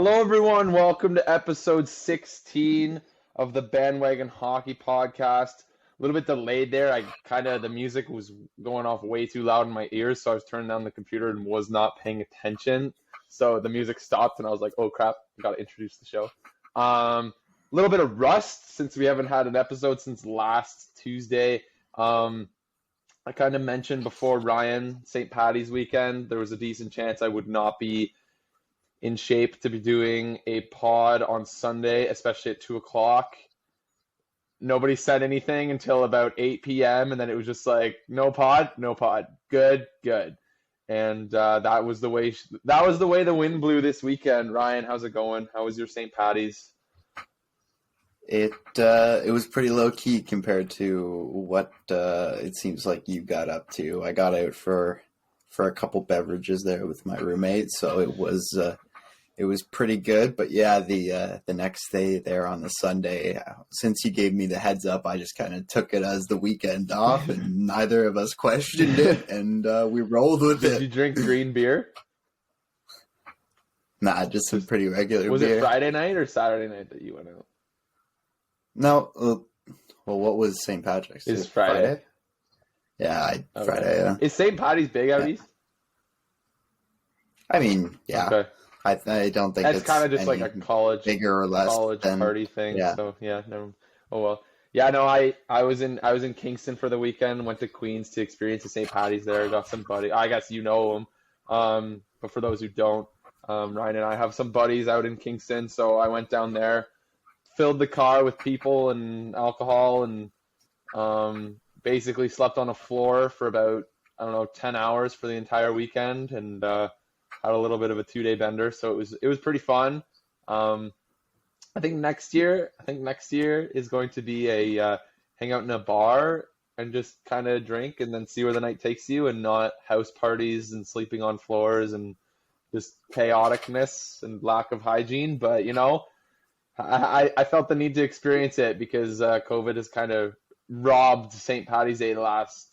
Hello, everyone. Welcome to episode 16 of the Bandwagon Hockey Podcast. A little bit delayed there. The music was going off way too loud in my ears, so I was turning down the computer and was not paying attention. So the music stopped, and I was like, oh, crap, I got to introduce the show. A little bit of rust since we haven't had an episode since last Tuesday. I kind of mentioned before, Ryan, St. Paddy's weekend, there was a decent chance I would not be in shape to be doing a pod on Sunday, especially at 2 o'clock. Nobody said anything until about 8 p.m. and then it was just like, no pod. Good. And that was the way the wind blew this weekend. Ryan, how's it going? How was your St. Paddy's? It was pretty low key compared to what it seems like you got up to. I got out for a couple beverages there with my roommate, so it was pretty good. But yeah, the next day there on the Sunday, since you gave me the heads up, I just kind of took it as the weekend off, and neither of us questioned it, and we rolled with it. Did you drink green beer? Nah, just some pretty regular beer. Was it Friday night or Saturday night that you went out? No, well, what was St. Patrick's? It's Friday. Yeah, Okay. Friday. Yeah. Is St. Paddy's big out east? I mean, yeah. Okay. I don't think That's kind of just like a college bigger or less than, party thing. Yeah. So yeah, never. Oh well. Yeah, no, I was in Kingston for the weekend. Went to Queens to experience the St. Paddy's there. Got some buddy. I guess you know them. But for those who don't, Ryan and I have some buddies out in Kingston. So I went down there, filled the car with people and alcohol, and basically slept on a floor for about 10 hours for the entire weekend, and had a little bit of a 2-day bender. So it was pretty fun. I think next year is going to be a hang out in a bar and just kind of drink and then see where the night takes you, and not house parties and sleeping on floors and just chaoticness and lack of hygiene. But I felt the need to experience it because COVID has kind of robbed St. Paddy's Day the last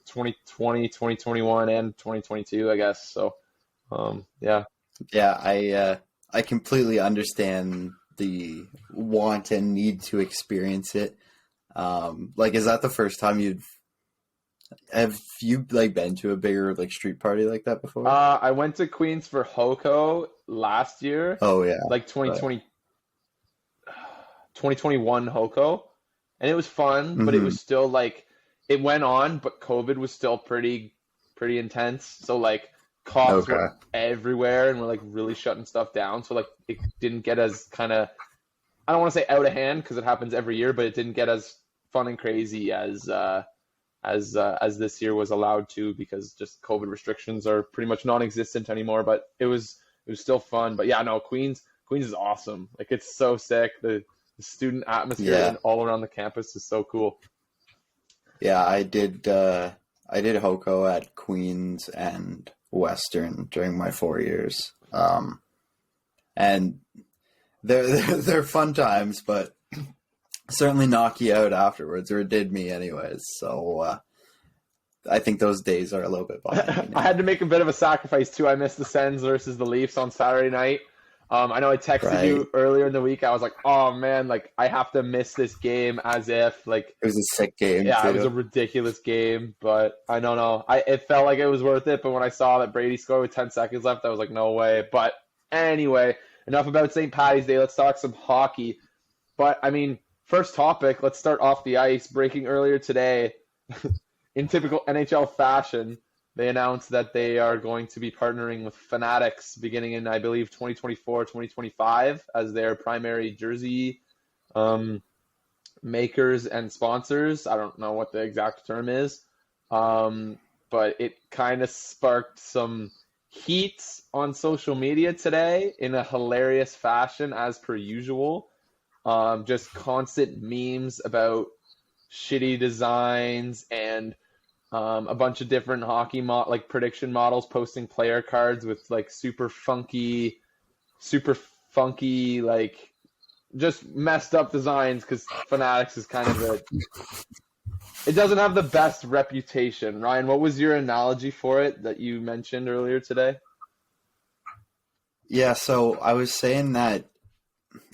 2020, 2021, and 2022, I guess. So, yeah. Yeah, I completely understand the want and need to experience it. Is that the first time have you been to a bigger street party like that before? I went to Queens for Hoko last year. Oh yeah. 2021 Hoko, and it was fun, but it was still it went on, but COVID was still pretty intense. So cops were everywhere and were really shutting stuff down. So it didn't get as I don't want to say out of hand because it happens every year, but it didn't get as fun and crazy as this year was allowed to, because just COVID restrictions are pretty much non-existent anymore. But it was still fun. But yeah, no, Queens is awesome. It's so sick. The student atmosphere all around the campus is so cool. Yeah, I did Hoko at Queens and Western during my 4 years. And they're fun times, but certainly knock you out afterwards, or it did me anyways. So I think those days are a little bit behind me. I had to make a bit of a sacrifice too. I missed the Sens versus the Leafs on Saturday night. I know I texted you earlier in the week. I was like, oh man, I have to miss this game, as if it was a sick game. Yeah, too. It was a ridiculous game, but I don't know. It felt like it was worth it, but when I saw that Brady scored with 10 seconds left, I was like, no way. But anyway, enough about St. Paddy's Day. Let's talk some hockey. But first topic, let's start off the ice. Breaking earlier today, in typical NHL fashion, they announced that they are going to be partnering with Fanatics beginning in, I believe, 2024, 2025 as their primary jersey makers and sponsors. I don't know what the exact term is, but it kind of sparked some heat on social media today in a hilarious fashion, as per usual. Just constant memes about shitty designs and a bunch of different hockey prediction models posting player cards with super funky just messed up designs, because Fanatics is kind of it doesn't have the best reputation. Ryan, what was your analogy for it that you mentioned earlier today? Yeah, so I was saying that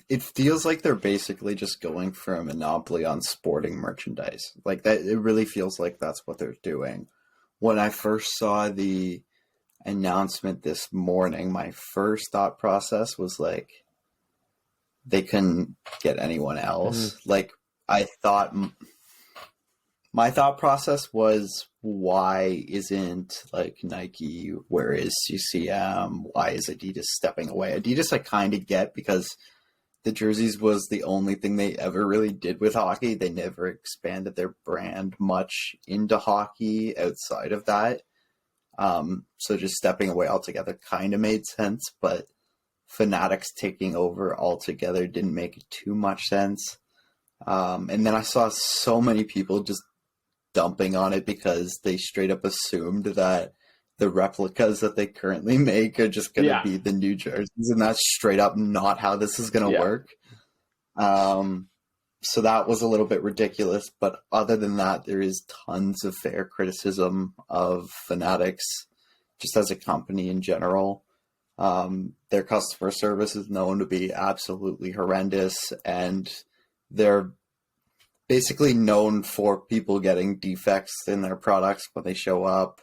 it feels like they're basically just going for a monopoly on sporting merchandise. Like that, it really feels like that's what they're doing. When I first saw the announcement this morning, my first thought process was like, they couldn't get anyone else. Mm-hmm. Like, I thought, my thought process was, why isn't like Nike, where is CCM, why is Adidas stepping away? Adidas I kind of get, because the jerseys was the only thing they ever really did with hockey. They never expanded their brand much into hockey outside of that. So just stepping away altogether kind of made sense, but Fanatics taking over altogether didn't make too much sense. And then I saw so many people just dumping on it because they straight up assumed that the replicas that they currently make are just going to be the new jerseys, and that's straight up not how this is going to work. So that was a little bit ridiculous, but other than that, there is tons of fair criticism of Fanatics just as a company in general. Their customer service is known to be absolutely horrendous, and they're basically known for people getting defects in their products when they show up.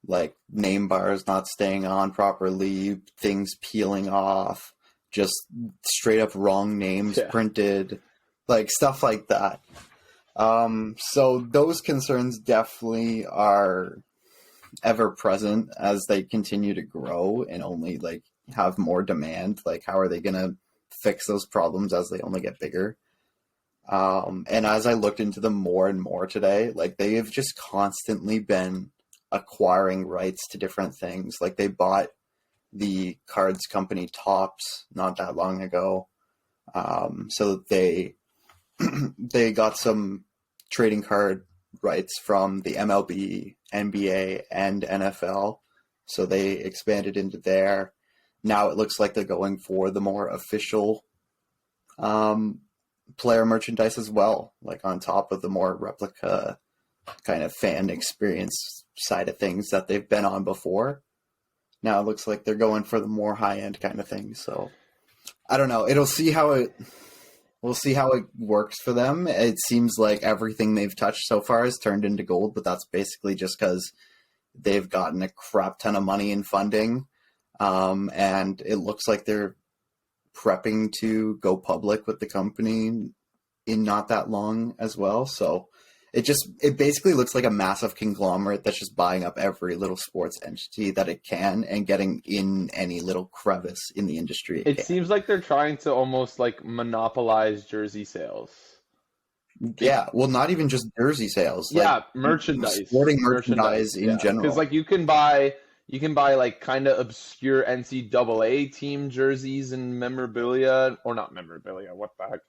Like name bars not staying on properly, things peeling off, just straight up wrong names printed, like stuff like that. So those concerns definitely are ever present as they continue to grow and only like have more demand. Like, how are they going to fix those problems as they only get bigger? And as I looked into them more and more today, like they have just constantly been acquiring rights to different things. Like they bought the cards company Topps not that long ago. So they got some trading card rights from the MLB, NBA, and NFL. So they expanded into there. Now it looks like they're going for the more official player merchandise as well, like on top of the more replica kind of fan experience side of things that they've been on before. Now it looks like they're going for the more high-end kind of thing. So I don't know. We'll see how it works for them. It seems like everything they've touched so far has turned into gold, but that's basically just because they've gotten a crap ton of money in funding. And it looks like they're prepping to go public with the company in not that long as well. So it basically looks like a massive conglomerate that's just buying up every little sports entity that it can and getting in any little crevice in the industry. It seems like they're trying to almost like monopolize jersey sales. Yeah, well, not even just jersey sales. Yeah, merchandise, sporting merchandise in general. Because like you can buy like kind of obscure NCAA team jerseys and memorabilia, or not memorabilia. What the heck?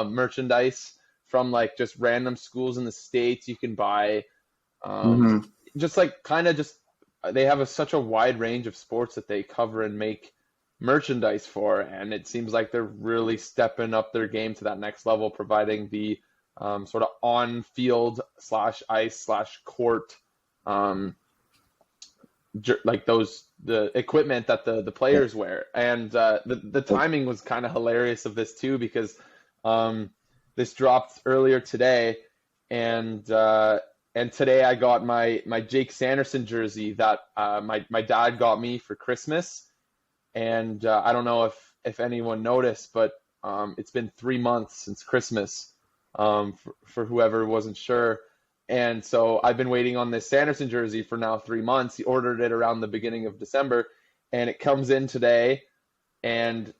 Merchandise from like just random schools in the States. You can buy just like kind of just, they have such a wide range of sports that they cover and make merchandise for. And it seems like they're really stepping up their game to that next level, providing the sort of on-field /ice/court like the equipment that the players wear. And the timing was kind of hilarious of this too, because this dropped earlier today, and today I got my Jake Sanderson jersey that my dad got me for Christmas. And I don't know if anyone noticed, but it's been 3 months since Christmas, for whoever wasn't sure. And so I've been waiting on this Sanderson jersey for now 3 months. He ordered it around the beginning of December, and it comes in today. And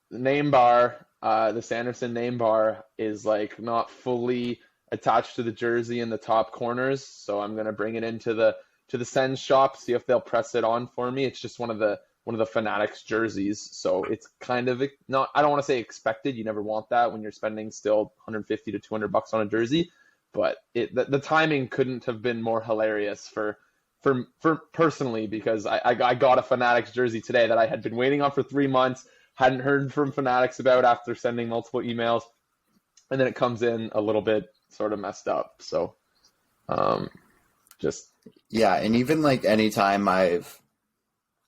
the name bar, the Sanderson name bar, is like not fully attached to the jersey in the top corners. So I'm gonna bring it into the Sens shop, see if they'll press it on for me. It's just one of the Fanatics jerseys, so it's kind of not, I don't want to say expected. You never want that when you're spending still $150 to $200 on a jersey. But the timing couldn't have been more hilarious for personally, because I got a Fanatics jersey today that I had been waiting on for 3 months, hadn't heard from Fanatics about after sending multiple emails, and then it comes in a little bit sort of messed up. So, just yeah, and even like anytime I've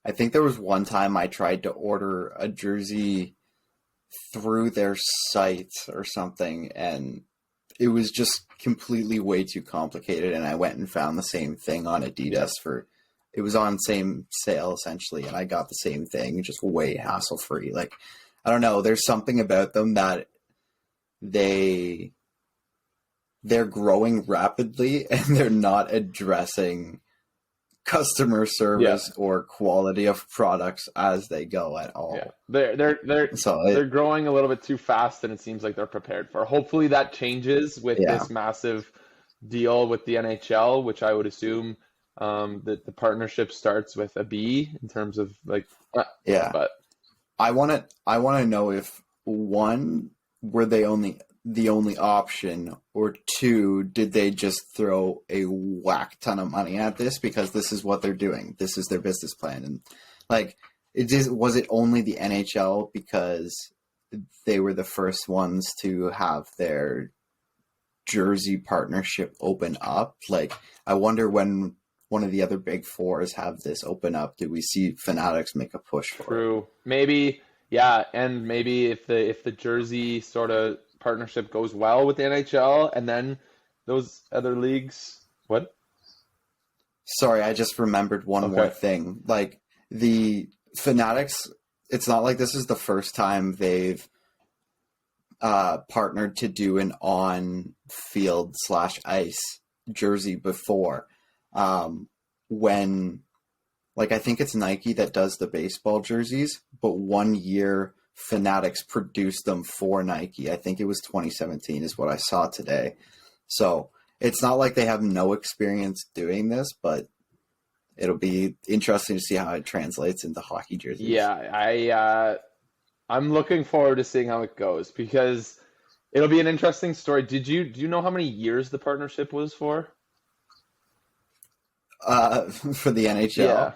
I think there was one time I tried to order a jersey through their site or something, and it was just completely way too complicated, and I went and found the same thing on Adidas it was on same sale essentially, and I got the same thing, just way hassle free. Like, I don't know, there's something about them that they're growing rapidly and they're not addressing customer service or quality of products as they go at all. Yeah. They're growing a little bit too fast, and it seems like they're prepared for. Hopefully that changes with this massive deal with the NHL, which I would assume that the partnership starts with a B in terms of like but I want to know if, one, were they the only option, or two, did they just throw a whack ton of money at this because this is what they're doing? This is their business plan. And like, was it only the NHL because they were the first ones to have their jersey partnership open up? Like, I wonder when one of the other big fours have this open up, do we see Fanatics make a push for it? True. Maybe, yeah, and maybe if the jersey sort of partnership goes well with the NHL, and then those other leagues. What? Sorry, I just remembered one more thing. Like, the Fanatics, it's not like this is the first time they've partnered to do an on-field /ice jersey before. When, like, I think it's Nike that does the baseball jerseys, but one year Fanatics produced them for Nike. I think it was 2017 is what I saw today. So it's not like they have no experience doing this, but it'll be interesting to see how it translates into hockey jerseys. Yeah, I'm looking forward to seeing how it goes, because it'll be an interesting story. Do you know how many years the partnership was for? For the NHL? Yeah.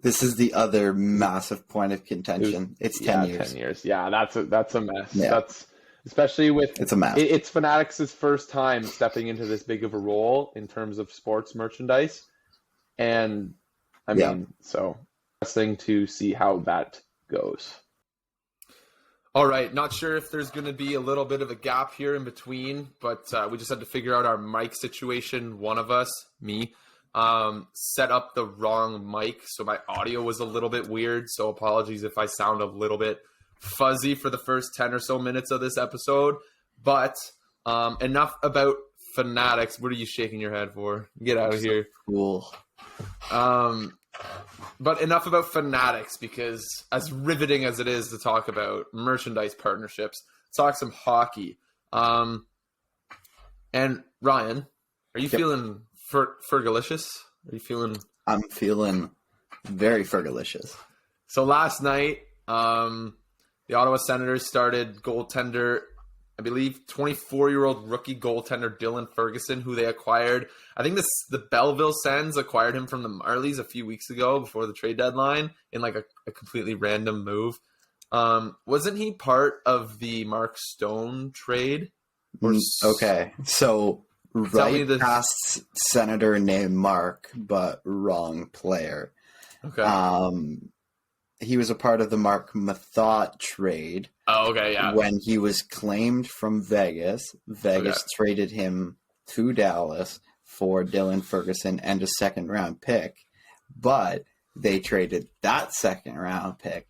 This is the other massive point of contention. It's 10 years. 10 years. Yeah, that's a mess. Yeah. That's especially with it's a mess. It's Fanatics' first time stepping into this big of a role in terms of sports merchandise, and I mean, so interesting to see how that goes. All right, not sure if there's going to be a little bit of a gap here in between, but we just had to figure out our mic situation. One of us, me, set up the wrong mic, so my audio was a little bit weird, so apologies if I sound a little bit fuzzy for the first 10 or so minutes of this episode, but enough about Fanatics. What are you shaking your head for? Get out of here. Cool. But enough about Fanatics, because as riveting as it is to talk about merchandise partnerships, let's talk some hockey. And Ryan, are you feeling Fergalicious? Are you feeling? I'm feeling very Fergalicious. So last night, the Ottawa Senators started goaltender, I believe, 24-year-old rookie goaltender Dylan Ferguson, who they acquired. I think the Belleville Sens acquired him from the Marlies a few weeks ago before the trade deadline in like a completely random move. Wasn't he part of the Mark Stone trade? Okay, so right past Senator named Mark, but wrong player. Okay. He was a part of the Mark Mathot trade. Oh, okay, yeah. When he was claimed from Vegas, traded him to Dallas for Dylan Ferguson and a second-round pick. But they traded that second-round pick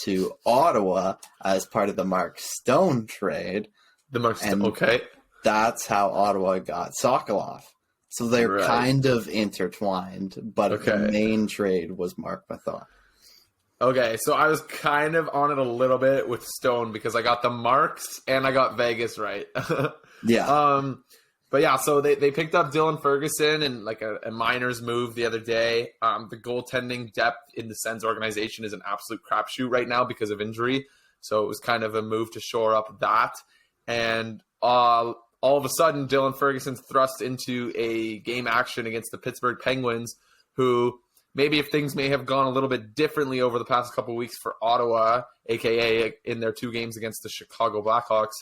to Ottawa as part of the Mark Stone trade. The Mark Stone, okay. That's how Ottawa got Sokolov. So they're kind of intertwined, but the main trade was Mark Mathot. Okay, so I was kind of on it a little bit with Stone because I got the Marks and I got Vegas right. Yeah. But yeah, so they picked up Dylan Ferguson in like a minors move the other day. The goaltending depth in the Sens organization is an absolute crapshoot right now because of injury. So it was kind of a move to shore up that. And all of a sudden, Dylan Ferguson's thrust into a game action against the Pittsburgh Penguins, who maybe if things may have gone a little bit differently over the past couple of weeks for Ottawa, a.k.a. in their 2 games against the Chicago Blackhawks,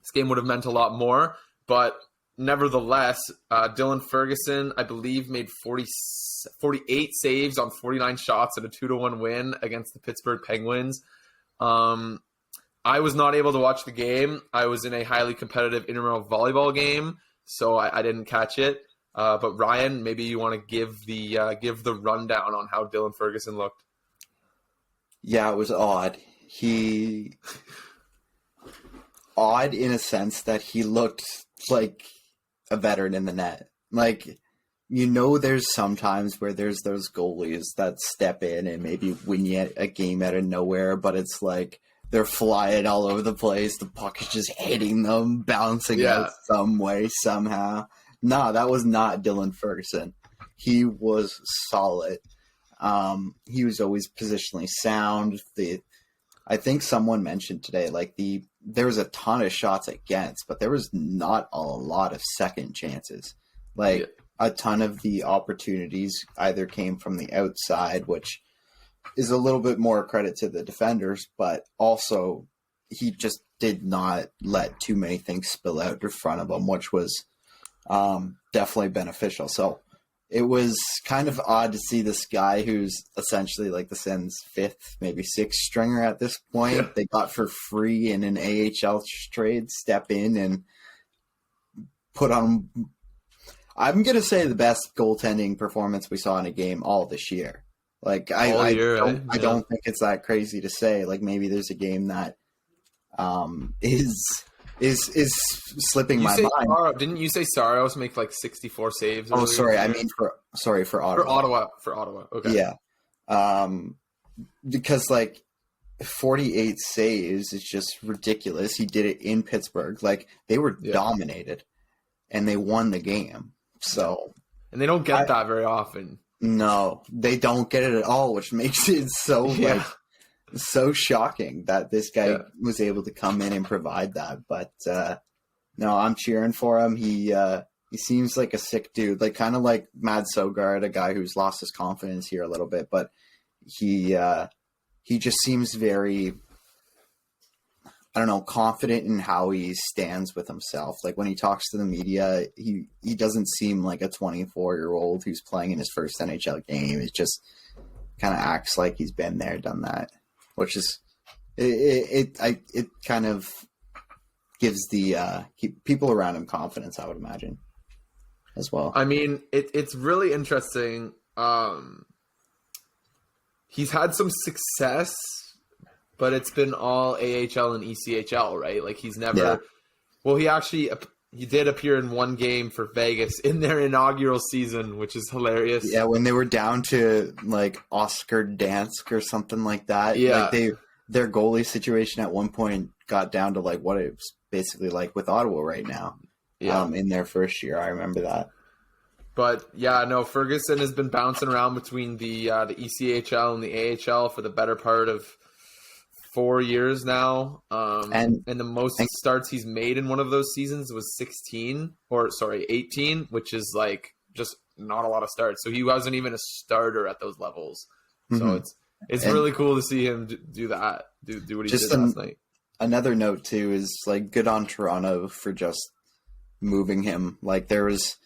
this game would have meant a lot more. But nevertheless, Dylan Ferguson, I believe, made 48 saves on 49 shots in a 2-1 win against the Pittsburgh Penguins. I was not able to watch the game. I was in a highly competitive intramural volleyball game, so I didn't catch it. But Ryan, maybe you want to give the rundown on how Dylan Ferguson looked. Yeah, it was odd. Odd in a sense that he looked like a veteran in the net. Like, there's sometimes where there's those goalies that step in and maybe win you a game out of nowhere, but it's like they're flying all over the place. The puck is just hitting them, bouncing out some way, somehow. No, that was not Dylan Ferguson. He was solid. He was always positionally sound. I think someone mentioned today, like there was a ton of shots against, but there was not a lot of second chances. A ton of the opportunities either came from the outside, which is a little bit more credit to the defenders, but also he just did not let too many things spill out in front of him, which was definitely beneficial. So it was kind of odd to see this guy who's essentially like the Sens' fifth, maybe sixth stringer at this point. Yeah. They got for free in an AHL trade, step in and put on, I'm going to say, the best goaltending performance we saw in a game all this year. Like, I don't think it's that crazy to say. Like, maybe there's a game that is slipping my mind. Didn't you say Saros make like 64 saves? Oh, sorry. I mean, for Ottawa. For Ottawa. Okay. Yeah. Because like 48 saves is just ridiculous. He did it in Pittsburgh. Like, they were dominated and they won the game. So, and they don't get that very often. No, they don't get it at all, which makes it so so shocking that this guy was able to come in and provide that. But no, I'm cheering for him. He seems like a sick dude, like kind of like Mad Sogard, a guy who's lost his confidence here a little bit, but he just seems very, I don't know, confident in how he stands with himself. Like when he talks to the media, he doesn't seem like a 24-year-old who's playing in his first NHL game. It just kind of acts like he's been there, done that, which is it kind of gives the people around him confidence, I would imagine, as well. I mean, it's really interesting. He's had some success, but it's been all AHL and ECHL, right? Like he's never. Yeah. Well, he did appear in one game for Vegas in their inaugural season, which is hilarious. Yeah, when they were down to like Oscar Dansk or something like that. Yeah, like their goalie situation at one point got down to like what it's basically like with Ottawa right now. Yeah, in their first year, I remember that. But yeah, no, Ferguson has been bouncing around between the ECHL and the AHL for the better part of 4 years now. And the most starts he's made in one of those seasons was 18, which is like just not a lot of starts. So he wasn't even a starter at those levels. So it's really cool to see him do that, do what he did last night. Another note too is like good on Toronto for just moving him. Like there was,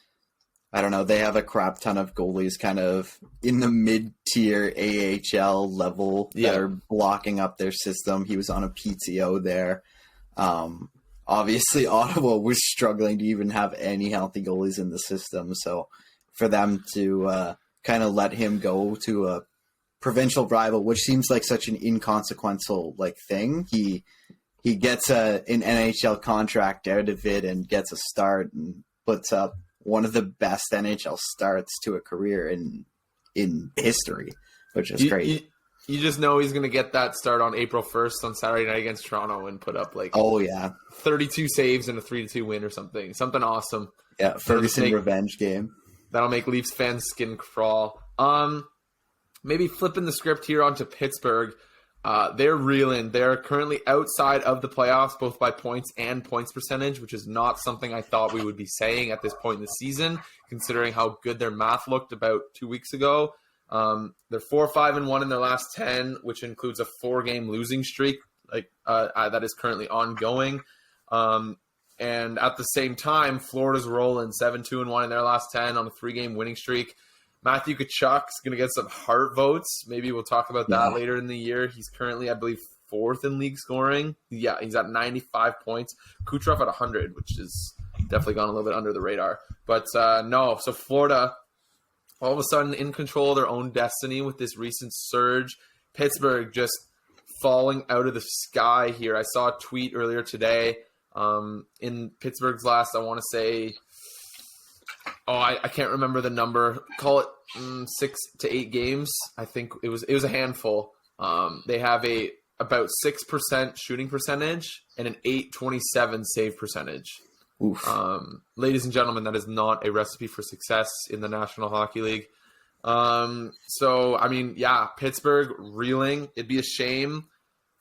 I don't know, they have a crap ton of goalies kind of in the mid-tier AHL level that are blocking up their system. He was on a PTO there. Obviously, Ottawa was struggling to even have any healthy goalies in the system. So for them to kind of let him go to a provincial rival, which seems like such an inconsequential like thing, he gets an NHL contract out of it and gets a start and puts up one of the best NHL starts to a career in history, which is great. You just know he's going to get that start on April 1st on Saturday night against Toronto and put up like 32 saves and a 3-2 win or something. Something awesome. Yeah, Ferguson revenge game. That'll make Leafs fans skin crawl. Maybe flipping the script here onto Pittsburgh. They're reeling. They're currently outside of the playoffs, both by points and points percentage, which is not something I thought we would be saying at this point in the season, considering how good their math looked about 2 weeks ago. They're 4-5-1 in their last 10, which includes a 4-game losing streak that is currently ongoing. And at the same time, Florida's rolling 7-2-1 in their last 10 on a 3-game winning streak. Matthew Tkachuk's going to get some heart votes. Maybe we'll talk about that later in the year. He's currently, I believe, 4th in league scoring. Yeah, he's at 95 points. Kucherov at 100, which is definitely gone a little bit under the radar. But no, so Florida, all of a sudden in control of their own destiny with this recent surge. Pittsburgh just falling out of the sky here. I saw a tweet earlier today. In Pittsburgh's last, I want to say, I can't remember the number. Call it 6 to 8 games. I think it was a handful. They have about 6% shooting percentage and an .827 save percentage. Oof. Ladies and gentlemen, that is not a recipe for success in the National Hockey League. So I mean, yeah, Pittsburgh reeling. It'd be a shame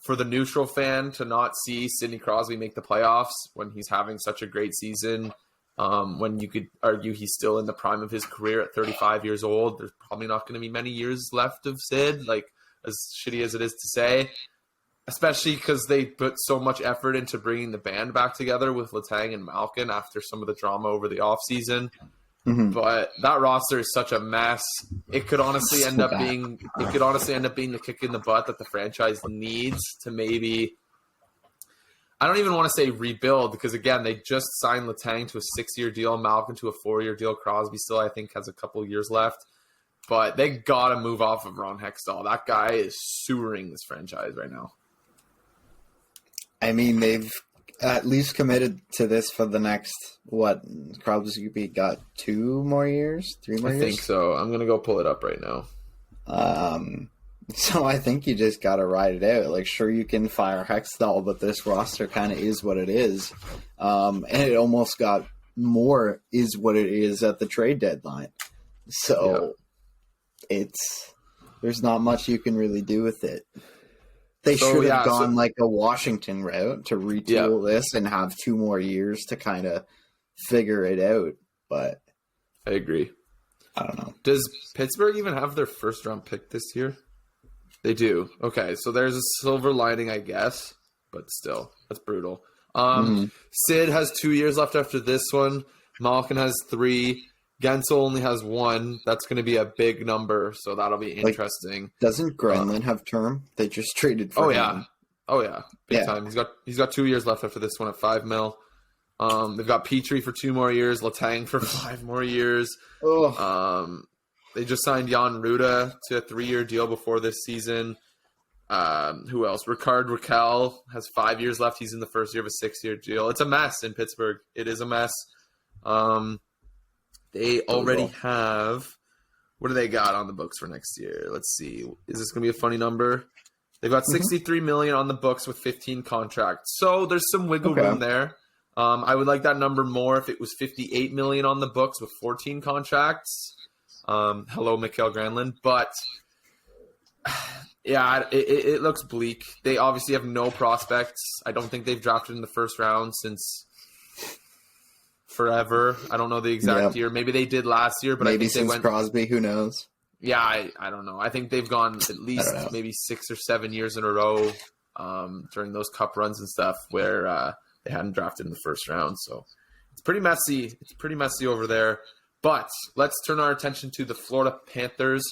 for the neutral fan to not see Sidney Crosby make the playoffs when he's having such a great season. When you could argue he's still in the prime of his career at 35 years old. There's probably not going to be many years left of Sid, like as shitty as it is to say, especially because they put so much effort into bringing the band back together with Letang and Malkin after some of the drama over the offseason. Mm-hmm. But that roster is such a mess. It could honestly end up being the kick in the butt that the franchise needs to maybe, I don't even want to say rebuild, because again, they just signed Letang to a 6-year deal, Malkin to a 4-year deal. Crosby still, I think, has a couple of years left. But they got to move off of Ron Hextall. That guy is sewering this franchise right now. I mean, they've at least committed to this for the next, Crosby got 2 more years? 3 more years? I think so. I'm going to go pull it up right now. So I think you just got to ride it out. Like, sure, you can fire Hextall, but this roster kind of is what it is. And it almost got more is what it is at the trade deadline. So there's not much you can really do with it. They should have gone like a Washington route to retool this and have 2 more years to kind of figure it out. But I agree. I don't know. Does Pittsburgh even have their first-round pick this year? They do. Okay, so there's a silver lining, I guess, but still, that's brutal. Sid has 2 years left after this one. Malkin has 3. Gensel only has 1. That's going to be a big number, so that'll be interesting. Doesn't Grenlin have term? They just traded for him. Oh yeah, big time. He's got 2 years left after this one at $5 million. They've got Petrie for 2 more years, Letang for 5 more years. They just signed Jan Ruda to a 3-year deal before this season. Who else? Ricard Raquel has 5 years left. He's in the first year of a 6-year deal. It's a mess in Pittsburgh. It is a mess. They already have – what do they got on the books for next year? Let's see. Is this going to be a funny number? They've got $63 million on the books with 15 contracts. So there's some wiggle room there. I would like that number more if it was $58 million on the books with 14 contracts. Hello, Mikael Granlund. But, yeah, it looks bleak. They obviously have no prospects. I don't think they've drafted in the first round since forever. I don't know the exact year. Maybe they did last year, but maybe I think since Crosby. Who knows? Yeah, I don't know. I think they've gone at least maybe 6 or 7 years in a row during those cup runs and stuff where they hadn't drafted in the first round. So it's pretty messy. It's pretty messy over there. But let's turn our attention to the Florida Panthers.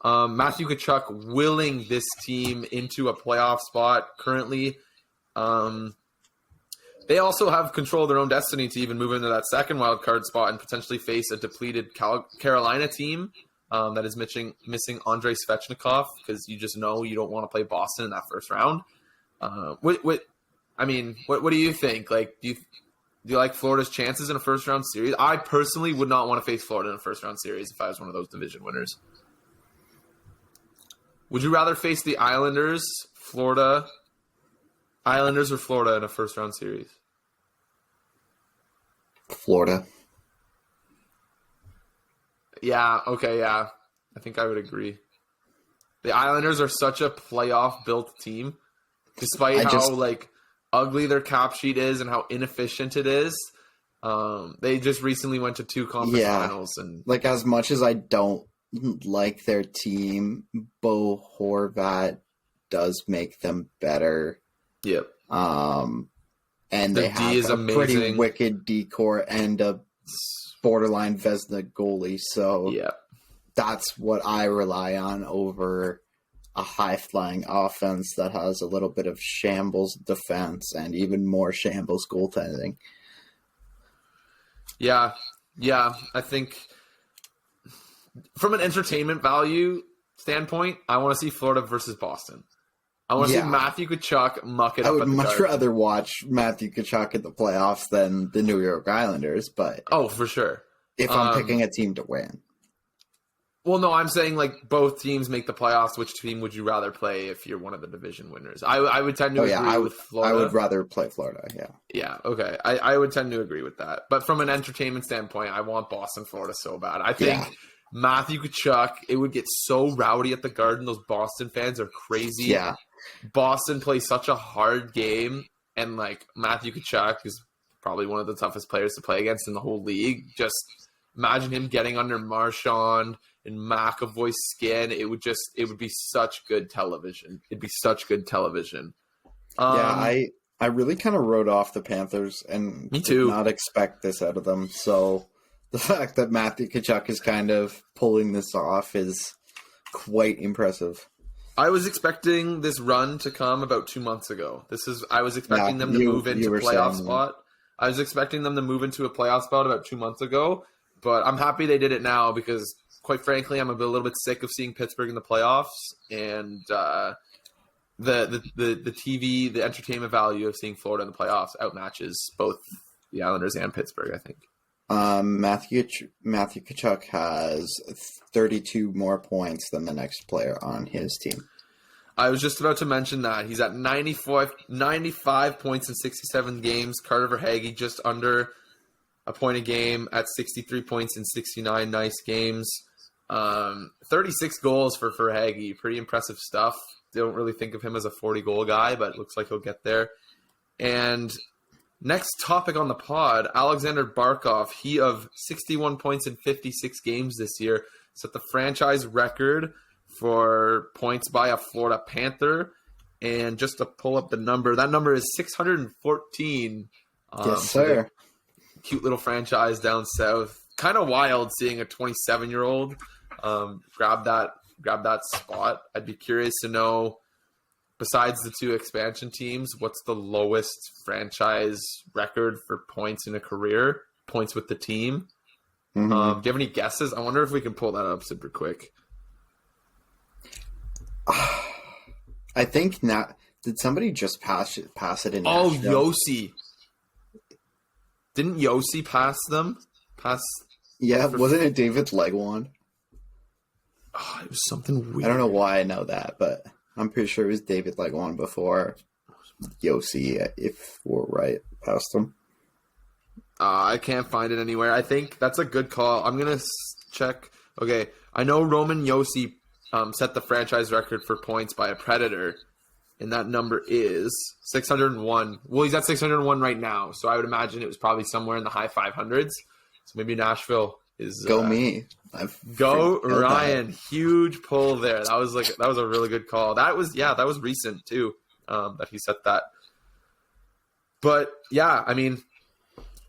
Matthew Tkachuk willing this team into a playoff spot currently. They also have control of their own destiny to even move into that second wild card spot and potentially face a depleted Carolina team that is missing Andrei Svechnikov, because you just know you don't want to play Boston in that first round. What do you think? Like, do you like Florida's chances in a first round series? I personally would not want to face Florida in a first round series if I was one of those division winners. Would you rather face the Islanders or Florida in a first round series? Florida. Yeah, okay, yeah. I think I would agree. The Islanders are such a playoff built team, despite how ugly their cap sheet is and how inefficient it is. They just recently went to 2 conference finals, and as much as I don't like their team, Bo Horvat does make them better. Yep. and The they D have is a pretty amazing. wicked decor and a borderline Vesna goalie. So Yeah. that's what I rely on over a high-flying offense that has a little bit of shambles defense and even more shambles goaltending. Yeah. I think from an entertainment value standpoint, I want to see Florida versus Boston. I want to see Matthew Tkachuk muck it I up would at the much Garden. rather watch Matthew Tkachuk in the playoffs than the New York Islanders, but Oh, for sure. if I'm picking a team to win. Well, no, I'm saying like both teams make the playoffs. Which team would you rather play if you're one of the division winners? I would tend to agree with Florida. I would rather play Florida, yeah. Yeah, okay. I would tend to agree with that. But from an entertainment standpoint, I want Boston, Florida so bad. I think Matthew Tkachuk, it would get so rowdy at the Garden. Those Boston fans are crazy. Yeah. Boston plays such a hard game, and like Matthew Tkachuk is probably one of the toughest players to play against in the whole league. Just imagine him getting under Marchand and McAvoy's skin. It would be such good television. It'd be such good television. I really kind of wrote off the Panthers and me too. Did not expect this out of them. So the fact that Matthew Tkachuk is kind of pulling this off is quite impressive. I was expecting this run to come about 2 months ago. I was expecting them to move into a playoff spot. I was expecting them to move into a playoff spot about 2 months ago, but I'm happy they did it now because, quite frankly, I'm a little bit sick of seeing Pittsburgh in the playoffs, and the TV, the entertainment value of seeing Florida in the playoffs outmatches both the Islanders and Pittsburgh, I think. Matthew Tkachuk has 32 more points than the next player on his team. I was just about to mention that. He's at 95 points in 67 games. Carter Verhaeghe just under a point a game at 63 points in 69 nice games. 36 goals for Verhaeghe. Pretty impressive stuff. Don't really think of him as a 40-goal guy, but it looks like he'll get there. And next topic on the pod, Alexander Barkov. He of 61 points in 56 games this year. Set the franchise record for points by a Florida Panther. And just to pull up the number, that number is 614. Yes, sir. Cute little franchise down south. Kind of wild seeing a 27-year-old grab that spot. I'd be curious to know, besides the two expansion teams, what's the lowest franchise record for points in a career? Points with the team. Mm-hmm. Do you have any guesses? I wonder if we can pull that up super quick. I think not. Did somebody just pass it in? Oh, Nashville? Yossi. Didn't Yossi pass them? Yeah, wasn't it David Legwand? Oh, it was something weird. I don't know why I know that, but I'm pretty sure it was David Legwand before Yossi, if we're right, past him. I can't find it anywhere. I think that's a good call. I'm going to check. Okay, I know Roman Yossi set the franchise record for points by a Predator, and that number is 601. Well, he's at 601 right now, so I would imagine it was probably somewhere in the high 500s. So maybe Nashville is... Go me. Go Ryan. That. Huge pull there. That was a really good call. That was recent too, that he set that. But yeah, I mean,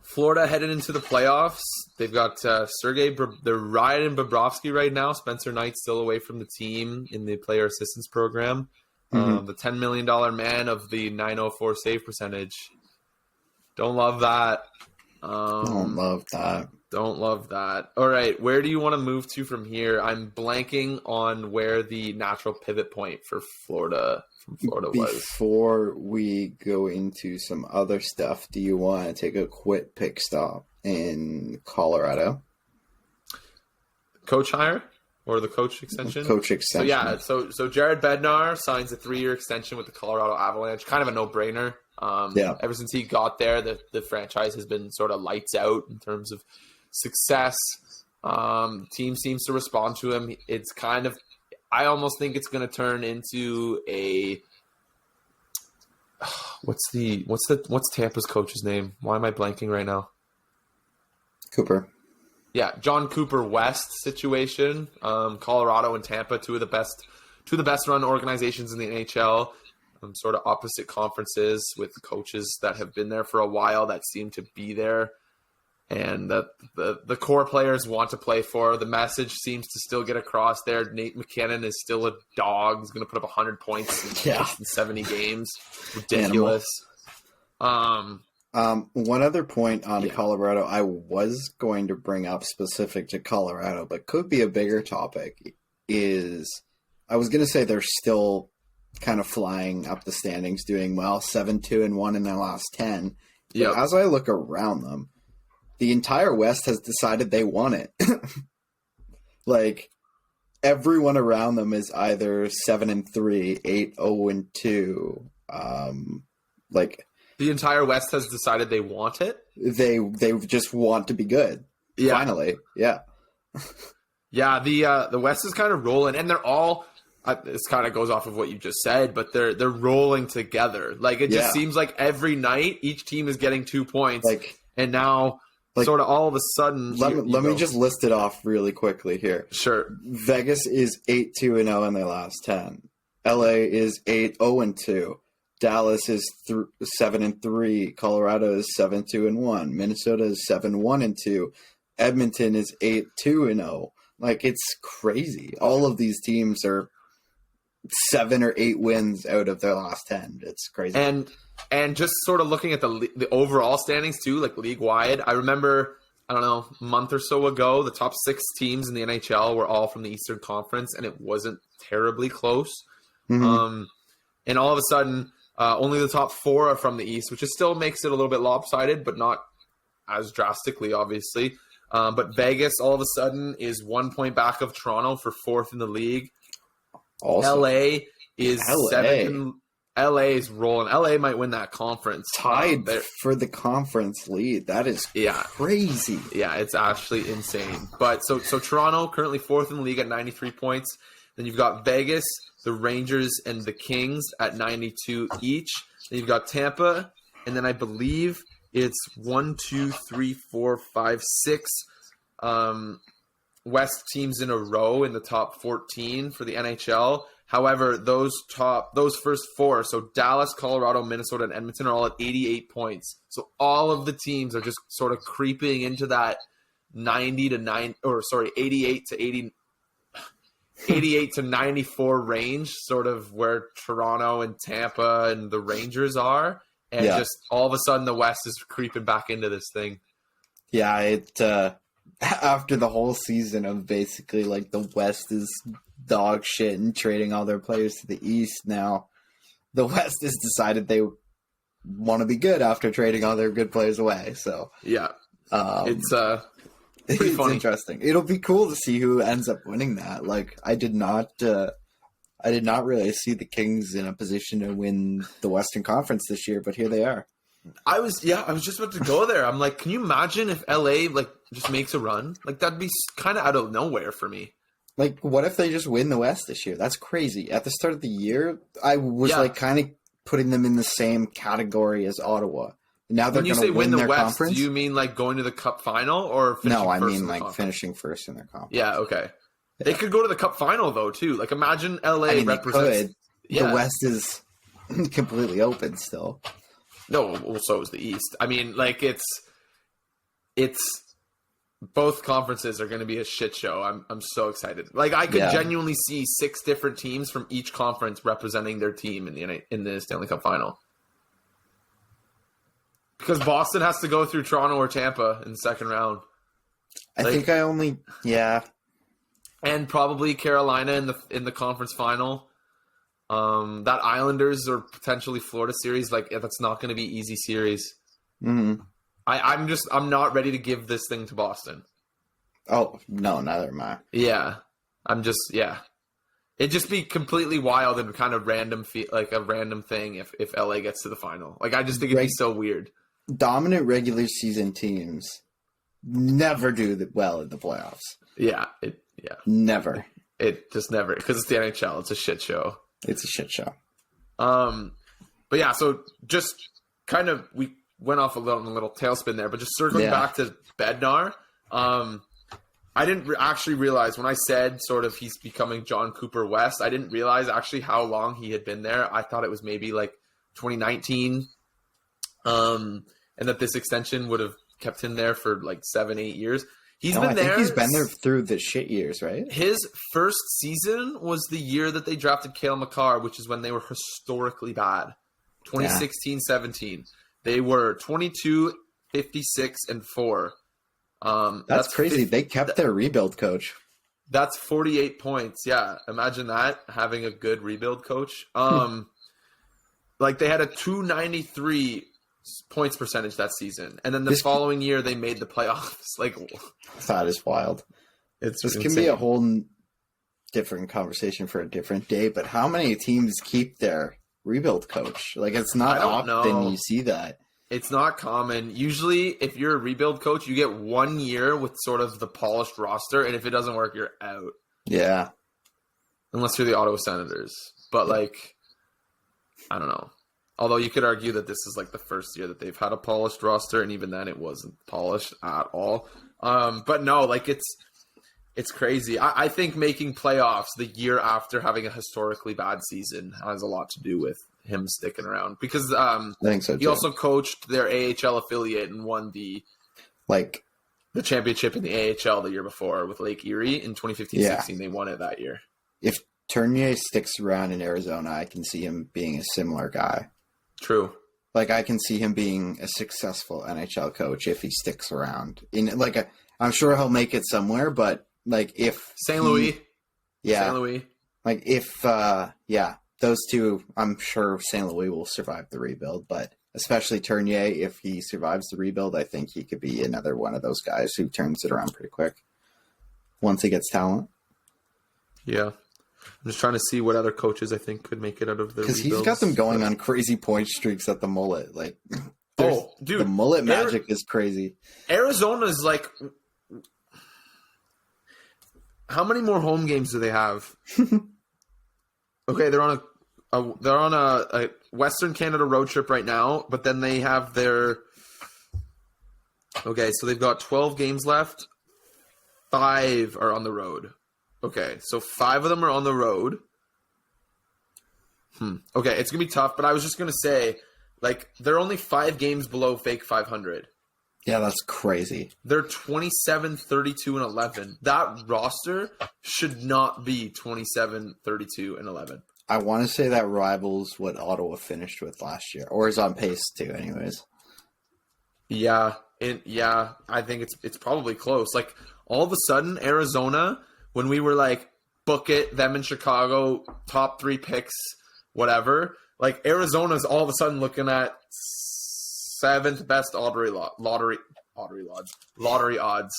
Florida headed into the playoffs. They've got they're riding Bobrovsky right now. Spencer Knight's still away from the team in the player assistance program. Mm-hmm. The $10 million man of the .904 save percentage. Don't love that. Don't love that. Don't love that. All right, where do you want to move to from here? I'm blanking on where the natural pivot point for Florida was. Before we go into some other stuff, do you want to take a quick pick stop in Colorado? Coach hire or the coach extension? Coach extension. So so Jared Bednar signs a 3-year extension with the Colorado Avalanche. Kind of a no-brainer. Ever since he got there, the franchise has been sort of lights out in terms of success. Team seems to respond to him. It's kind of, I almost think it's going to turn into a what's Tampa's coach's name? Why am I blanking right now? Cooper. Yeah, John Cooper West situation. Colorado and Tampa, two of the best run organizations in the NHL. sort of opposite conferences with coaches that have been there for a while that seem to be there. And the core players want to play for. The message seems to still get across there. Nate McKinnon is still a dog. He's going to put up 100 points in less than 70 games. Ridiculous. One other point on Colorado I was going to bring up specific to Colorado, but could be a bigger topic, is I was going to say they're still kind of flying up the standings, doing well, 7-2-1 in their last 10. But as I look around them, the entire West has decided they want it. Like, everyone around them is either 7-3, 8-0-2. Like, the entire West has decided they want it. They just want to be good. Yeah. Finally, yeah. Yeah, the West is kind of rolling, and they're all. This kind of goes off of what you just said, but they're rolling together. Like, it just seems like every night each team is getting 2 points, and now. Sort of all of a sudden. Let me just list it off really quickly here. Sure. Vegas is 8-2-0 in their last 10. LA is 8-0-2. Dallas is 7-3. Colorado is 7-2-1. Minnesota is 7-1-2. Edmonton is 8-2-0. Like, it's crazy. All of these teams are 7 or 8 wins out of their last 10. It's crazy. And just sort of looking at the overall standings too, like league wide, I remember, I don't know, a month or so ago, the top 6 teams in the NHL were all from the Eastern Conference, and it wasn't terribly close. Mm-hmm. And all of a sudden, only the top 4 are from the East, which still makes it a little bit lopsided, but not as drastically, obviously. But Vegas, all of a sudden, is 1 point back of Toronto for 4th in the league. Also, LA is 7th. LA is rolling. LA might win that conference. Tied for the conference lead. That is crazy. Yeah, it's actually insane. But so Toronto currently 4th in the league at 93 points. Then you've got Vegas, the Rangers, and the Kings at 92 each. Then you've got Tampa, and then I believe it's 1, 2, 3, 4, 5, 6 West teams in a row in the top 14 for the NHL. However, those first 4, so Dallas, Colorado, Minnesota, and Edmonton are all at 88 points. So all of the teams are just sort of creeping into that 88 to 94 range, sort of where Toronto and Tampa and the Rangers are. And just all of a sudden the West is creeping back into this thing. Yeah, after the whole season of basically like the West is dog shit and trading all their players to the East, now the West has decided they want to be good after trading all their good players away. So it's pretty funny. Interesting. It'll be cool to see who ends up winning that. Like, I did not really see the Kings in a position to win the Western Conference this year, but here they are. I was just about to go there. I'm like, can you imagine if LA just makes a run? Like, that'd be kind of out of nowhere for me. Like, what if they just win the West this year? That's crazy. At the start of the year, I was kind of putting them in the same category as Ottawa. Now they're going to win their West, conference. Do you mean like going to the Cup final or finishing I first mean in the like conference? Finishing first in their conference. Yeah, okay. Yeah. They could go to the Cup final though too. Like, imagine LA represents. The West is completely open still. No, well, so is the East. I mean, like, it's both conferences are going to be a shit show. I'm so excited. Like, I could genuinely see 6 different teams from each conference representing their team in the Stanley Cup final. Because Boston has to go through Toronto or Tampa in the second round. And probably Carolina in the conference final. That Islanders or potentially Florida series, like, that's not going to be easy series. Mm-hmm. I'm not ready to give this thing to Boston. Oh, no, neither am I. Yeah. It'd just be completely wild and kind of random, like a random thing if LA gets to the final. Like, I just think it'd be so weird. Dominant regular season teams never do well in the playoffs. Yeah. Never. It just never, because it's the NHL. It's a shit show. It's a shit show. But yeah, so just kind of, we went off a little tailspin there, but just circling back to Bednar. I didn't actually realize when I said sort of he's becoming John Cooper West, I didn't realize actually how long he had been there. I thought it was maybe like 2019, and that this extension would have kept him there for like 7-8 years. He's been there. I think he's been there through the shit years, right? His first season was the year that they drafted Cale Makar, which is when they were historically bad. 2016-17. They were 22, 56, and 4. That's crazy. They kept their rebuild coach. That's 48 points. Yeah, imagine that, having a good rebuild coach. Like they had a 293 points percentage that season, and then the following year they made the playoffs. Like that is wild. This can be a whole different conversation for a different day. But how many teams keep their rebuild coach? Like it's not often you see that. It's not common. Usually, if you're a rebuild coach, you get 1 year with sort of the polished roster, and if it doesn't work, you're out. Yeah. Unless you're the Ottawa Senators. But, like, I don't know. Although you could argue that this is, like, the first year that they've had a polished roster, and even then it wasn't polished at all. But, no, like, it's crazy. I think making playoffs the year after having a historically bad season has a lot to do with him sticking around, because I think so too. He also coached their AHL affiliate and won the championship in the AHL the year before with Lake Erie in 2015-16. They won it that year. If Tournier sticks around in Arizona, I can see him being a similar guy. True. Like I can see him being a successful NHL coach if he sticks around. I'm sure he'll make it somewhere, but like if St. Louis, like if those two, I'm sure St. Louis will survive the rebuild, but especially Tournier, if he survives the rebuild, I think he could be another one of those guys who turns it around pretty quick once he gets talent. Yeah. I'm just trying to see what other coaches I think could make it out of the rebuilds. Because he's got them going on crazy point streaks at the mullet. Like, dude, the mullet magic is crazy. Arizona's like, how many more home games do they have? Okay, they're on a Western Canada road trip right now, but then they have their. Okay, so they've got 12 games left. 5 are on the road. Okay, so 5 of them are on the road. Okay, it's gonna be tough, but I was just gonna say, like, they're only 5 games below fake 500. Yeah, that's crazy. They're 27, 32, and 11. That roster should not be 27, 32, and 11. I want to say that rivals what Ottawa finished with last year, or is on pace to, anyways. Yeah, I think it's probably close. Like, all of a sudden, Arizona, when we were like, book it, them in Chicago, top 3 picks, whatever, like, Arizona's all of a sudden looking at 7th best lottery odds.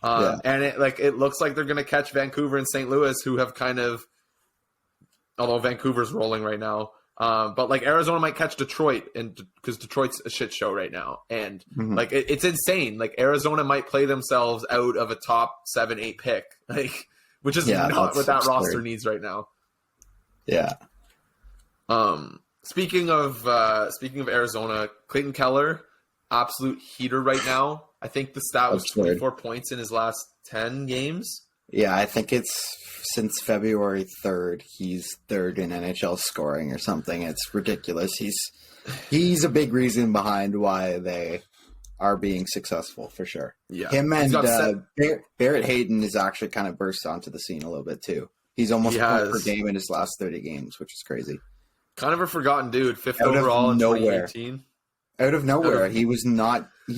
And it looks like they're going to catch Vancouver and St. Louis, who have kind of, although Vancouver's rolling right now, but like Arizona might catch Detroit, and because Detroit's a shit show right now, and like it's insane. Like Arizona might play themselves out of a top 7-8 pick, like, which is not what that roster needs right now. Yeah. Speaking of Arizona, Clayton Keller, absolute heater right now. I think the stat was 24 points in his last 10 games. Yeah, I think it's since February 3rd, he's 3rd in NHL scoring or something. It's ridiculous. He's a big reason behind why they are being successful, for sure. Yeah. Him and Barrett Hayton has actually kind of burst onto the scene a little bit too. He's almost a point per game in his last 30 games, which is crazy. Kind of a forgotten dude, 5th overall in 2018. Out of nowhere. He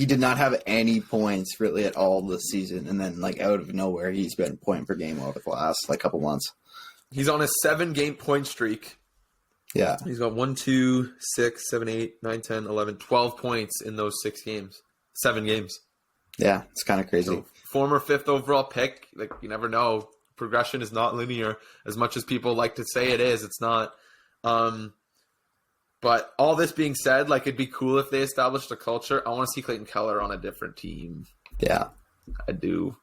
did not have any points really at all this season. And then like out of nowhere, he's been point per game over the last couple months. He's on a 7-game point streak. Yeah. He's got 1, 2, 6, 7, 8, 9, 10, 11, 12 points in those 7 games. Yeah, it's kind of crazy. So, former 5th overall pick. Like, you never know. Progression is not linear. As much as people like to say it is, it's not. But all this being said, like, it'd be cool if they established a culture. I want to see Clayton Keller on a different team. Yeah. I do.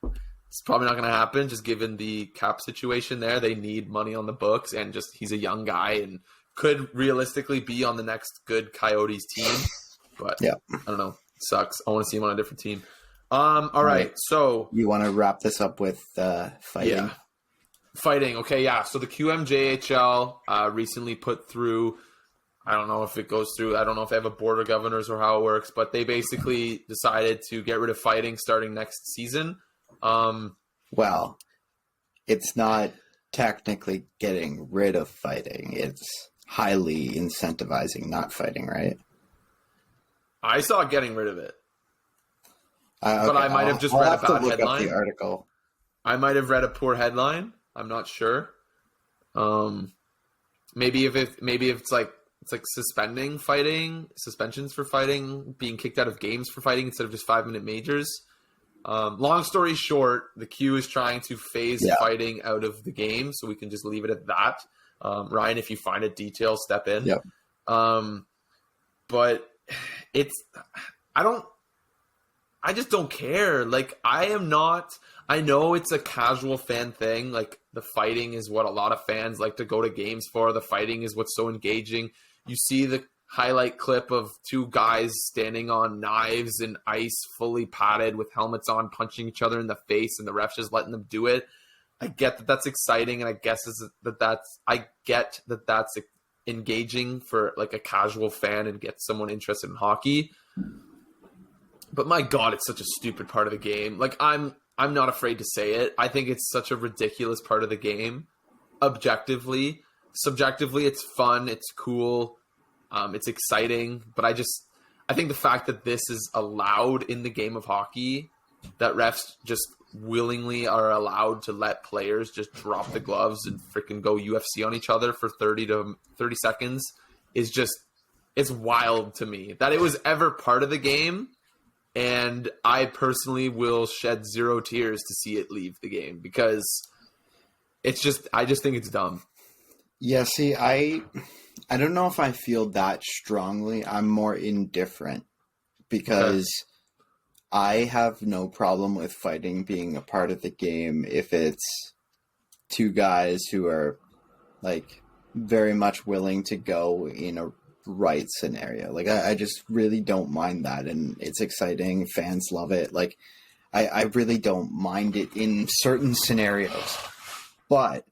It's probably not going to happen, just given the cap situation there. They need money on the books, and just he's a young guy and could realistically be on the next good Coyotes team. But I don't know. It sucks. I want to see him on a different team. All right. So you want to wrap this up with fighting? Yeah. Fighting. Okay, yeah. So the QMJHL recently put through, I don't know if it goes through, I don't know if they have a board of governors or how it works, but they basically decided to get rid of fighting starting next season. Well, it's not technically getting rid of fighting. It's highly incentivizing not fighting, right? I saw getting rid of it. Okay. But I might have just read a bad headline. Up the article. I might have read a poor headline. I'm not sure. Maybe if it's like suspending fighting, suspensions for fighting, being kicked out of games for fighting instead of just 5-minute majors. Long story short, the Q is trying to phase fighting out of the game, so we can just leave it at that. Ryan, if you find a detail, step in. Yep. But I just don't care. Like, I know it's a casual fan thing. Like, the fighting is what a lot of fans like to go to games for. The fighting is what's so engaging. You see the highlight clip of two guys standing on knives in ice, fully padded with helmets on, punching each other in the face, and the refs just letting them do it. I get that that's exciting, and I get that that's engaging for like a casual fan and get someone interested in hockey. But my God, it's such a stupid part of the game. Like, I'm not afraid to say it. I think it's such a ridiculous part of the game. Objectively, subjectively, it's fun, it's cool, it's exciting. But I think the fact that this is allowed in the game of hockey, that refs just willingly are allowed to let players just drop the gloves and freaking go UFC on each other for 30 seconds is just, it's wild to me that it was ever part of the game. And I personally will shed 0 tears to see it leave the game because I just think it's dumb. Yeah, see, I don't know if I feel that strongly. I'm more indifferent because I have no problem with fighting being a part of the game if it's two guys who are like very much willing to go in a right scenario. Like, I just really don't mind that, and it's exciting. Fans love it. Like, I really don't mind it in certain scenarios, but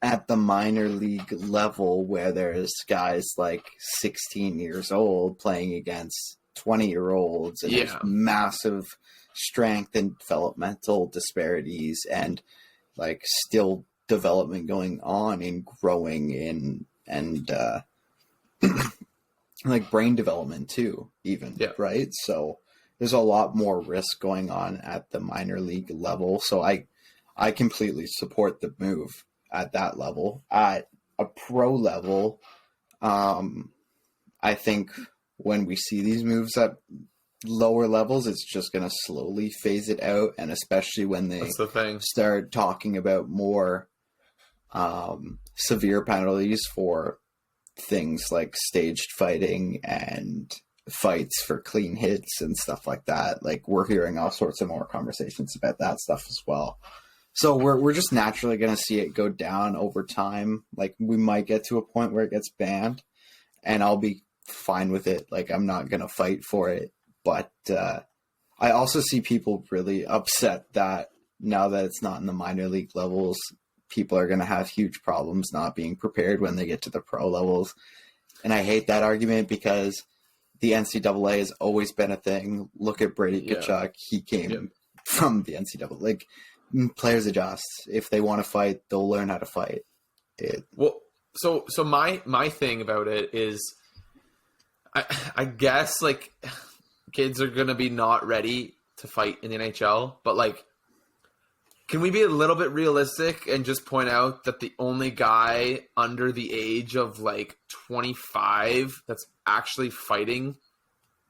at the minor league level where there's guys like 16 years old playing against 20-year-olds and there's massive strength and developmental disparities and like still development going on and growing in and like brain development too, even, right? So there's a lot more risk going on at the minor league level. So I completely support the move at that level. At a pro level, I think when we see these moves at lower levels, it's just going to slowly phase it out. And especially when they start talking about more severe penalties for things like staged fighting and fights for clean hits and stuff like that. Like, we're hearing all sorts of more conversations about that stuff as well. So we're just naturally going to see it go down over time. Like, we might get to a point where it gets banned, and I'll be fine with it. Like, I'm not going to fight for it. But I also see people really upset that now that it's not in the minor league levels, people are going to have huge problems not being prepared when they get to the pro levels. And I hate that argument because the NCAA has always been a thing. Look at Brady Tkachuk. He came from the NCAA. Like, players adjust. If they want to fight, they'll learn how to fight. So my thing about it is, I guess, like, kids are going to be not ready to fight in the NHL, but, like, can we be a little bit realistic and just point out that the only guy under the age of like 25 that's actually fighting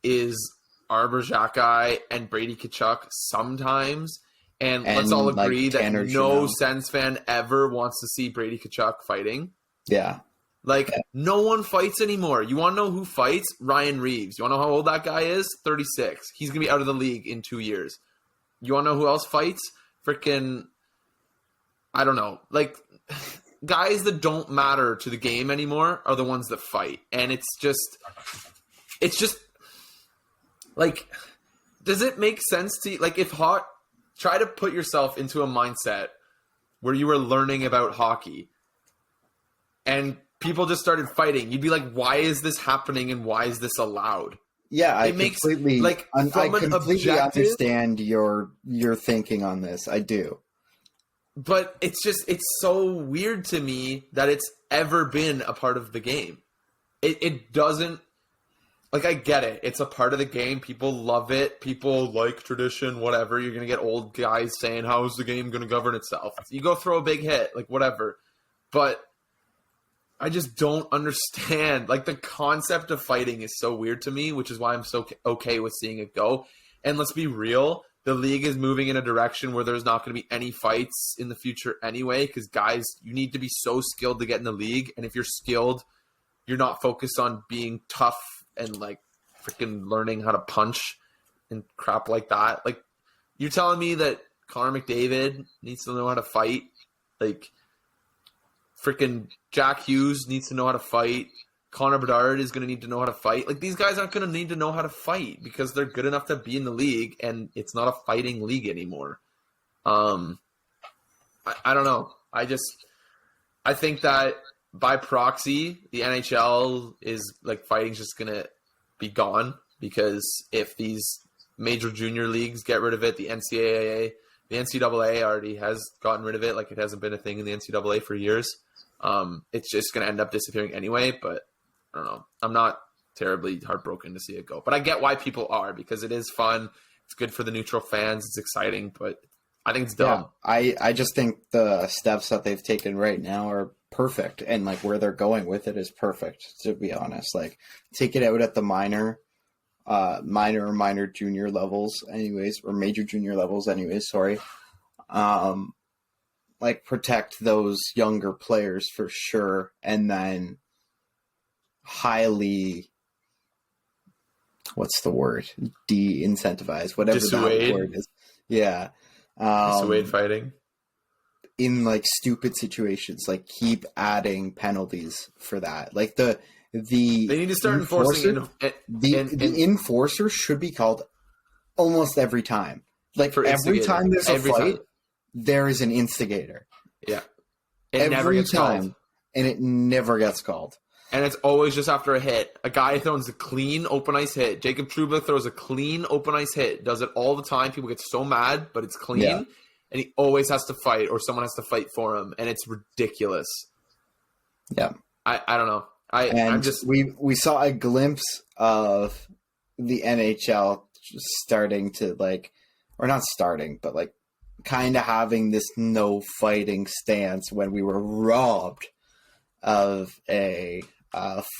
is Arbor Xhekaj and Brady Tkachuk sometimes? And let's all agree that no Sens fan ever wants to see Brady Tkachuk fighting. Yeah. Like, no one fights anymore. You want to know who fights? Ryan Reeves. You want to know how old that guy is? 36. He's going to be out of the league in 2 years. You want to know who else fights? Freaking, I don't know. Like, guys that don't matter to the game anymore are the ones that fight. And it's just like, does it make sense to like if try to put yourself into a mindset where you were learning about hockey and people just started fighting. You'd be like, why is this happening and why is this allowed? Yeah, I completely understand your thinking on this. I do. But it's so weird to me that it's ever been a part of the game. It doesn't, like, I get it. It's a part of the game. People love it. People like tradition, whatever. You're going to get old guys saying, how is the game going to govern itself? You go throw a big hit, like, whatever. But I just don't understand. Like, the concept of fighting is so weird to me, which is why I'm so okay with seeing it go. And let's be real. The league is moving in a direction where there's not going to be any fights in the future anyway, because, guys, you need to be so skilled to get in the league. And if you're skilled, you're not focused on being tough and, like, freaking learning how to punch and crap like that. Like, you're telling me that Connor McDavid needs to know how to fight? Like, freaking Jack Hughes needs to know how to fight. Connor Bedard is going to need to know how to fight. Like, these guys aren't going to need to know how to fight because they're good enough to be in the league, and it's not a fighting league anymore. I don't know. I think that by proxy, the NHL is, like, fighting's just going to be gone because if these major junior leagues get rid of it, the NCAA already has gotten rid of it. Like, it hasn't been a thing in the NCAA for years. It's just going to end up disappearing anyway, but I don't know. I'm not terribly heartbroken to see it go. But I get why people are, because it is fun. It's good for the neutral fans. It's exciting, but I think it's dumb. Yeah, I just think the steps that they've taken right now are perfect. And, like, where they're going with it is perfect, to be honest. Like, take it out at the minor junior levels anyways, or major junior levels anyways, sorry. Like, protect those younger players for sure. And then highly, what's the word? De-incentivize, whatever Dissuade. that word is. Yeah. Dissuade fighting. In, like, stupid situations, like, keep adding penalties for that. Like, they need to start enforcing the enforcer should be called almost every time. Like, every time there's a fight, there is an instigator. Yeah. Every time. And it never gets called. And it's always just after a hit. A guy throws a clean open ice hit. Jacob Trouba throws a clean open ice hit. Does it all the time. People get so mad, but it's clean. Yeah. And he always has to fight, or someone has to fight for him. And it's ridiculous. Yeah. I don't know. We saw a glimpse of the NHL starting to, like, or not starting, but, like, kind of having this no fighting stance when we were robbed of a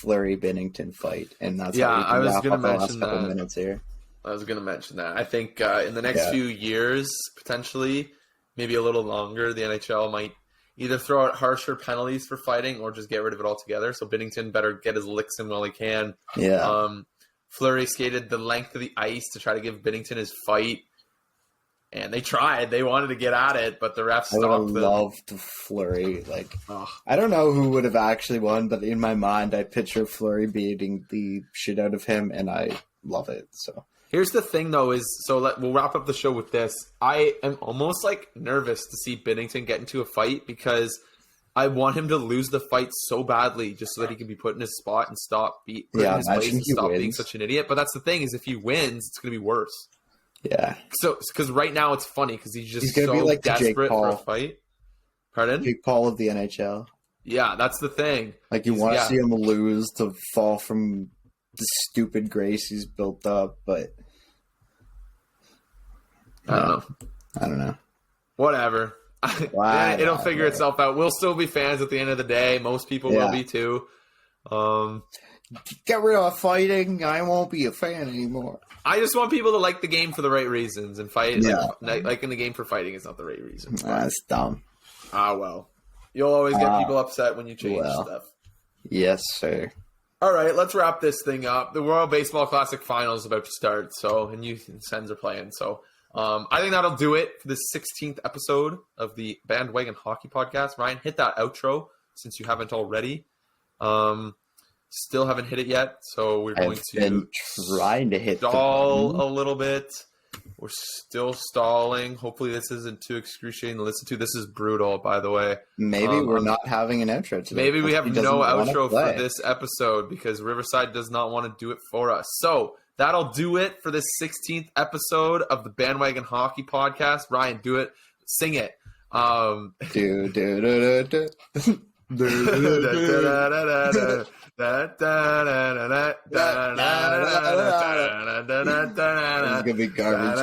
Fleury Binnington fight, and that's how we can wrap up the last couple minutes here. I was going to mention that. I think in the next few years, potentially, maybe a little longer, the NHL might either throw out harsher penalties for fighting or just get rid of it altogether. So Binnington better get his licks in while he can. Yeah. Fleury skated the length of the ice to try to give Binnington his fight. And they tried. They wanted to get at it, but the refs stopped them. I would have loved Fleury. Like, I don't know who would have actually won, but in my mind, I picture Fleury beating the shit out of him, and I love it. So here's the thing, though, we'll wrap up the show with this. I am almost, like, nervous to see Binnington get into a fight because I want him to lose the fight so badly just so that he can be put in his spot and stop being such an idiot. But that's the thing, is if he wins, it's going to be worse. Yeah. So, because right now it's funny because he's so be like desperate for a fight. Pardon? Jake Paul of the NHL. Yeah, that's the thing. Like, you want to see him lose to fall from the stupid grace he's built up, but I don't know. Whatever. It'll figure itself out. We'll still be fans at the end of the day. Most people will be too. Get rid of fighting. I won't be a fan anymore. I just want people to like the game for the right reasons, and fight. Yeah. Liking the game for fighting is not the right reason. That's dumb. Well. You'll always get people upset when you change stuff. Yes, sir. All right, let's wrap this thing up. The World Baseball Classic Final is about to start, and you and Sens are playing. So I think that'll do it for the 16th episode of the Bandwagon Hockey Podcast. Ryan, hit that outro since you haven't already. Still haven't hit it yet, so we're going to trying to hit stall a little bit. We're still stalling. Hopefully this isn't too excruciating to listen to. This is brutal, by the way. Maybe we're not having an outro today. Maybe we have He doesn't no wanna outro play. for this episode because Riverside does not want to do it for us. So that'll do it for this 16th episode of the Bandwagon Hockey Podcast. Ryan, do it. Sing it. Do, do, do, do, do. It's gonna be garbage.